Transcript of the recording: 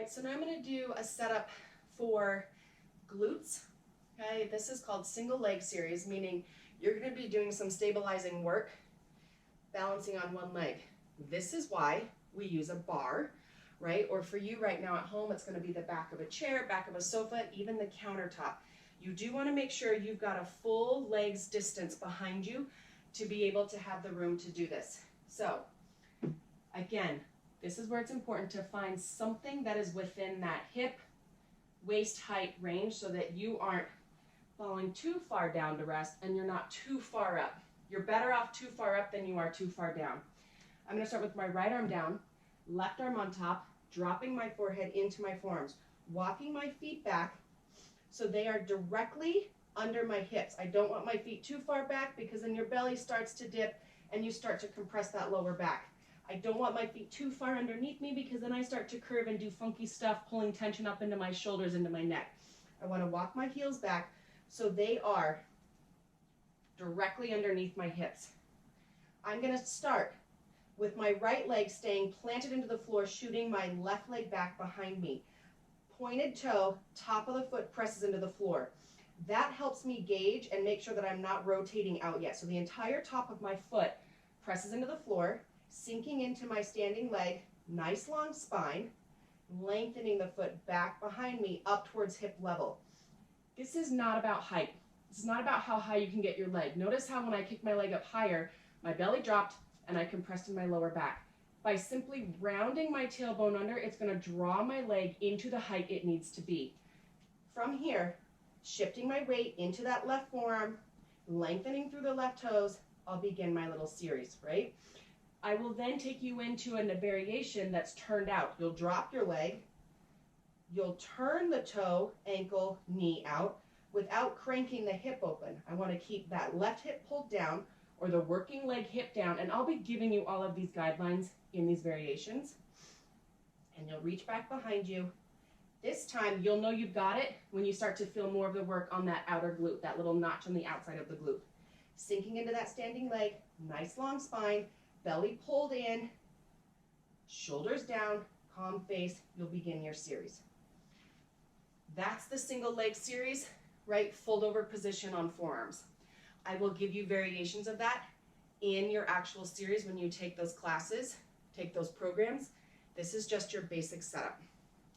All right, so now I'm going to do a setup for glutes. Okay, this is called single leg series, meaning you're going to be doing some stabilizing work, balancing on one leg. This is why we use a bar, right? Or for you right now at home, it's going to be the back of a chair, back of a sofa, even the countertop. You do want to make sure you've got a full legs distance behind you to be able to have the room to do this. So, again, this is where it's important to find something that is within that hip, waist height range so that you aren't falling too far down to rest and you're not too far up. You're better off too far up than you are too far down. I'm going to start with my right arm down, left arm on top, dropping my forehead into my forearms, walking my feet back so they are directly under my hips. I don't want my feet too far back because then your belly starts to dip and you start to compress that lower back. I don't want my feet too far underneath me because then I start to curve and do funky stuff, pulling tension up into my shoulders, into my neck. I want to walk my heels back so they are directly underneath my hips. I'm going to start with my right leg staying planted into the floor, shooting my left leg back behind me. Pointed toe, top of the foot presses into the floor. That helps me gauge and make sure that I'm not rotating out yet. So the entire top of my foot presses into the floor, sinking into my standing leg, nice long spine, lengthening the foot back behind me up towards hip level. This is not about height. This is not about how high you can get your leg. Notice how when I kicked my leg up higher, my belly dropped and I compressed in my lower back. By simply rounding my tailbone under, it's going to draw my leg into the height it needs to be. From here, shifting my weight into that left forearm, lengthening through the left toes, I'll begin my little series, right? I will then take you into a variation that's turned out. You'll drop your leg, you'll turn the toe, ankle, knee out without cranking the hip open. I want to keep that left hip pulled down or the working leg hip down, and I'll be giving you all of these guidelines in these variations. And you'll reach back behind you. This time, you'll know you've got it when you start to feel more of the work on that outer glute, that little notch on the outside of the glute. Sinking into that standing leg, nice long spine, belly pulled in, shoulders down, calm face, you'll begin your series. That's the single leg series, right? Fold over position on forearms. I will give you variations of that in your actual series when you take those classes, take those programs. This is just your basic setup.